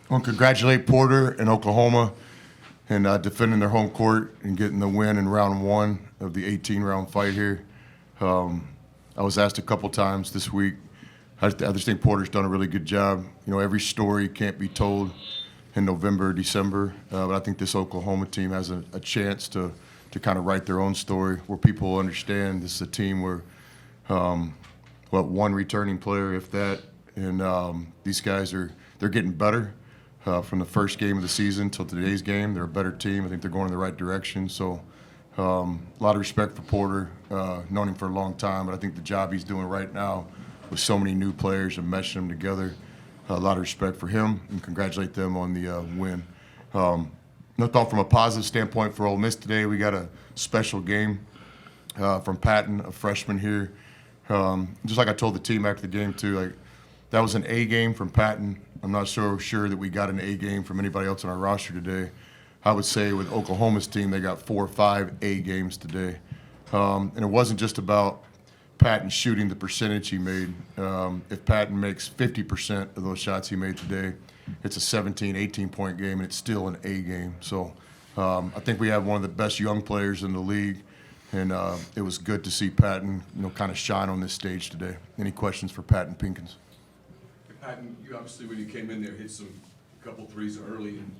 I want to congratulate Porter and Oklahoma and defending their home court and getting the win in round one of the 18-round fight here. I was asked a couple times this week. I just think Porter's done a really good job. You know, every story can't be told in November or December, but I think this Oklahoma team has a chance to kind of write their own story where people understand this is a team where, one returning player, if that, and these guys they're getting better. From the first game of the season till today's game, they're a better team. I think they're going in the right direction. So a lot of respect for Porter. Known him for a long time, but I think the job he's doing right now with so many new players and meshing them together, a lot of respect for him, and congratulate them on the win. No thought from a positive standpoint for Ole Miss today. We got a special game from Patton, a freshman here. Just like I told the team after the game too, like that was an A game from Patton. I'm not so sure that we got an A game from anybody else on our roster today. I would say with Oklahoma's team, they got 4 or 5 A games today. And it wasn't just about Patton shooting the percentage he made. If Patton makes 50% of those shots he made today, it's a 17, 18-point game, and it's still an A game. So I think we have one of the best young players in the league, and it was good to see Patton, kind of shine on this stage today. Any questions for Patton Pinkins? Patton, you obviously, when you came in there, hit a couple threes early and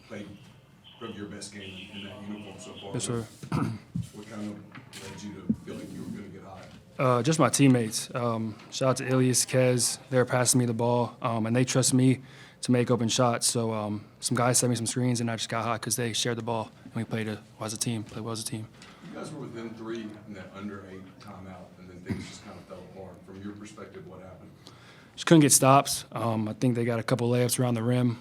played probably your best game in that uniform so far. Yes, sir. What kind of led you to feel like you were going to get hot? Just my teammates. Shout out to Ilias, Kez. They were passing me the ball, and they trust me to make open shots. So some guys sent me some screens, and I just got hot because they shared the ball, and we played well as a team. You guys were within 3 in that under 8 timeout, and then things just kind of fell apart. From your perspective, what happened? Just couldn't get stops. I think they got a couple layups around the rim.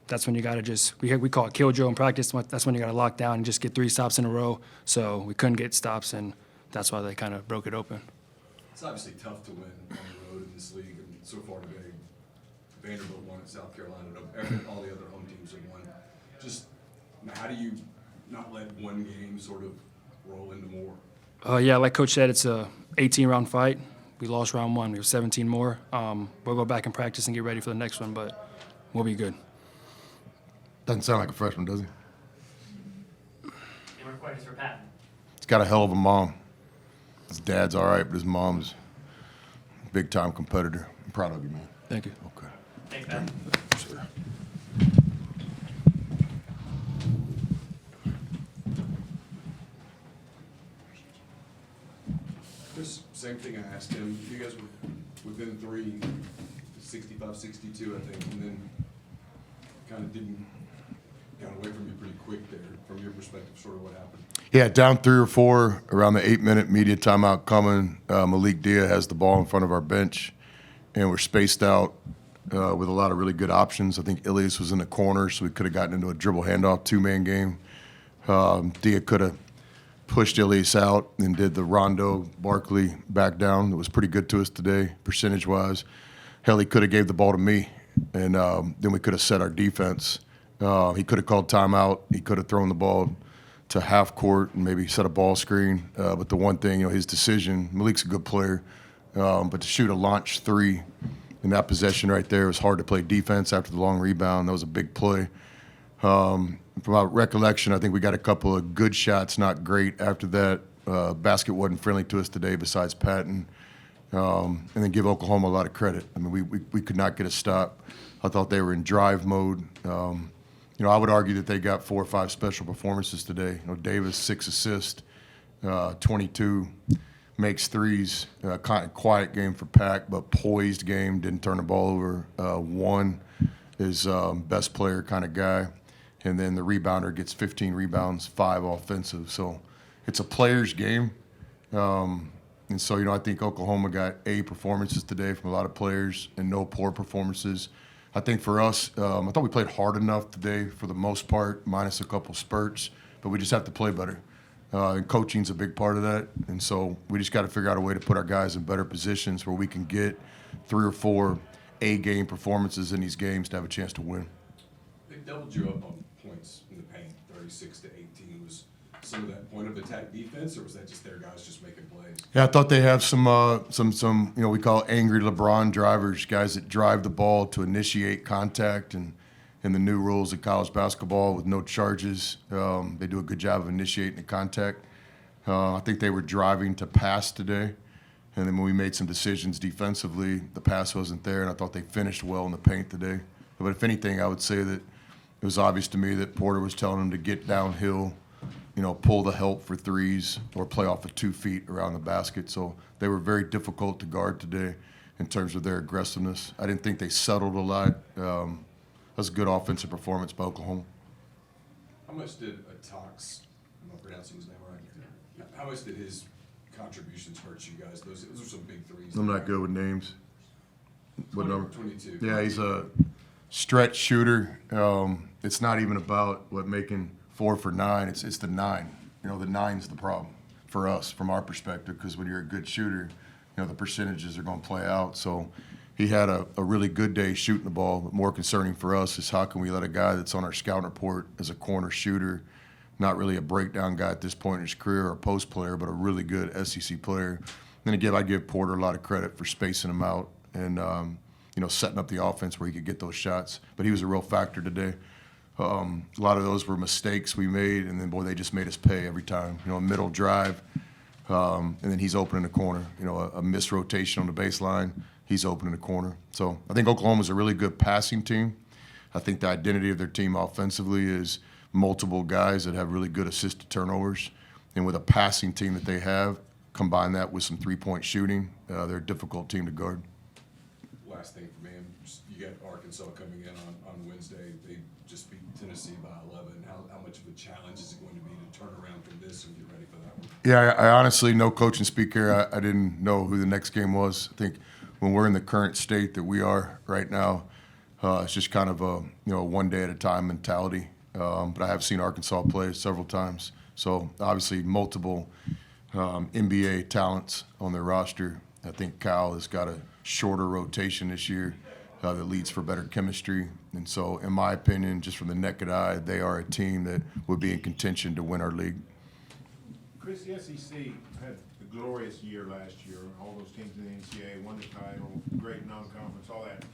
That's when you got to we call it kill drill in practice. That's when you got to lock down and just get 3 stops in a row. So we couldn't get stops, and that's why they kind of broke it open. It's obviously tough to win on the road in this league, and so far today, Vanderbilt won at South Carolina. All the other home teams have won. Just how do you not let one game sort of roll into more? Yeah, like Coach said, it's a 18-round fight. We lost round 1. We have 17 more. We'll go back and practice and get ready for the next one, but we'll be good. Doesn't sound like a freshman, does he? Any more questions for Patton? He's got a hell of a mom. His dad's all right, but his mom's a big-time competitor. I'm proud of you, man. Thank you. Okay. Thanks, Patton. Sure. Just same thing I asked him. You guys were within 3, 65, 62, I think, and then kind of got away from you pretty quick there. From your perspective, sort of what happened? Yeah, down 3 or 4 around the 8-minute media timeout coming. Malik Dia has the ball in front of our bench, and we're spaced out with a lot of really good options. I think Ilias was in the corner, so we could have gotten into a dribble handoff 2-man game. Dia could have pushed Ilias out and did the Rondo Barkley back down. It was pretty good to us today, percentage-wise. Hell, he could have gave the ball to me, and then we could have set our defense. He could have called timeout. He could have thrown the ball to half court and maybe set a ball screen. But the one thing, his decision, Malik's a good player, but to shoot a launch 3 in that possession right there, it was hard to play defense after the long rebound. That was a big play. From my recollection, I think we got a couple of good shots, not great after that. Basket wasn't friendly to us today besides Patton. And then give Oklahoma a lot of credit. I mean, we could not get a stop. I thought they were in drive mode. I would argue that they got 4 or 5 special performances today. Davis, 6 assists, 22, makes threes. Kind of quiet game for Pack, but poised game. Didn't turn the ball over. One is best player kind of guy. And then the rebounder gets 15 rebounds, 5 offensive. So it's a player's game. And so, I think Oklahoma got A performances today from a lot of players and no poor performances. I think for us, I thought we played hard enough today for the most part, minus a couple spurts, but we just have to play better. And coaching's a big part of that. And so we just got to figure out a way to put our guys in better positions where we can get 3 or 4 A-game performances in these games to have a chance to win. They doubled you up on points in the paint, 36 to 18. Was some of that point of attack defense, or was that just their guys just making plays? Yeah, I thought they have some we call angry LeBron drivers, guys that drive the ball to initiate contact, and in the new rules of college basketball with no charges, they do a good job of initiating the contact. I think they were driving to pass today, and then when we made some decisions defensively, the pass wasn't there, and I thought they finished well in the paint today. But if anything, I would say that it was obvious to me that Porter was telling them to get downhill, pull the help for threes or play off of 2 feet around the basket. So they were very difficult to guard today in terms of their aggressiveness. I didn't think they settled a lot. That was a good offensive performance by Oklahoma. How much did Atox, am I pronouncing his name right? How much did his contributions hurt you guys? Those are some big threes. I'm not good with names. What number? 22. Yeah, he's a stretch shooter. It's not even about making 4 for 9. It's the 9. The 9's the problem for us from our perspective, because when you're a good shooter, the percentages are going to play out. So he had a really good day shooting the ball. But more concerning for us is how can we let a guy that's on our scouting report as a corner shooter, not really a breakdown guy at this point in his career or a post player, but a really good SEC player. Then again, I give Porter a lot of credit for spacing him out and setting up the offense where he could get those shots. But he was a real factor today. A lot of those were mistakes we made, and then, boy, they just made us pay every time. A middle drive, and then he's open in the corner. A missed rotation on the baseline, he's open in the corner. So I think Oklahoma's a really good passing team. I think the identity of their team offensively is multiple guys that have really good assist to turnovers. And with a passing team that they have, combine that with some three-point shooting, they're a difficult team to guard. Last thing for me, you got Arkansas coming in on Wednesday. They just beat Tennessee by 11. How much of a challenge is it going to be to turn around from this and get ready for that one? Yeah, I honestly, no coach and speaker, I didn't know who the next game was. I think when we're in the current state that we are right now, it's just kind of a one day at a time mentality. But I have seen Arkansas play several times. So obviously multiple NBA talents on their roster. I think Kyle has got a shorter rotation this year that leads for better chemistry. And so, in my opinion, just from the naked eye, they are a team that would be in contention to win our league. Chris, the SEC had a glorious year last year. All those teams in the NCAA won the title, great non-conference, all that.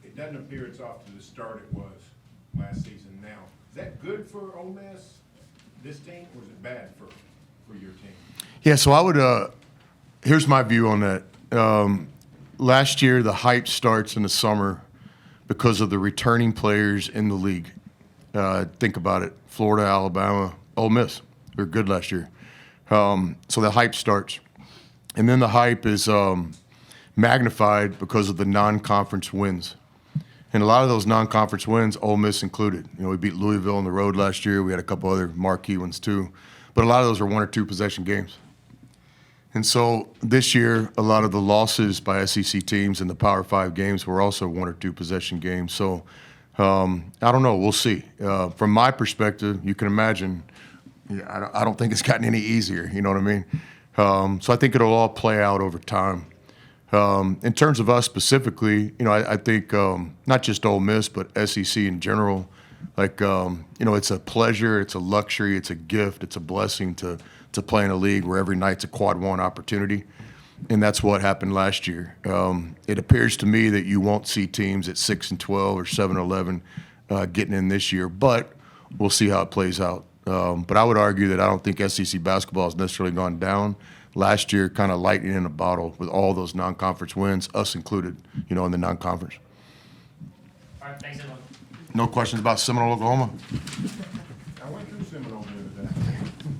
It doesn't appear it's off to the start it was last season now. Is that good for Ole Miss, this team, or is it bad for your team? Yeah, so I would here's my view on that. Last year, the hype starts in the summer because of the returning players in the league. Think about it. Florida, Alabama, Ole Miss. We were good last year. So the hype starts. And then the hype is magnified because of the non-conference wins. And a lot of those non-conference wins, Ole Miss included. We beat Louisville on the road last year. We had a couple other marquee ones too. But a lot of those were 1 or 2 possession games. And so this year, a lot of the losses by SEC teams in the Power 5 games were also 1 or 2 possession games. So I don't know. We'll see. From my perspective, you can imagine, I don't think it's gotten any easier. You know what I mean? So I think it'll all play out over time. In terms of us specifically, I think not just Ole Miss, but SEC in general, it's a pleasure, it's a luxury, it's a gift, it's a blessing to play in a league where every night's a quad 1 opportunity. And that's what happened last year. It appears to me that you won't see teams at 6-12 or 7-11 getting in this year, but we'll see how it plays out. But I would argue that I don't think SEC basketball has necessarily gone down. Last year, kind of lightning in a bottle with all those non-conference wins, us included, in the non-conference. All right, thanks, everyone. No questions about Seminole, Oklahoma? I went through Seminole the other day.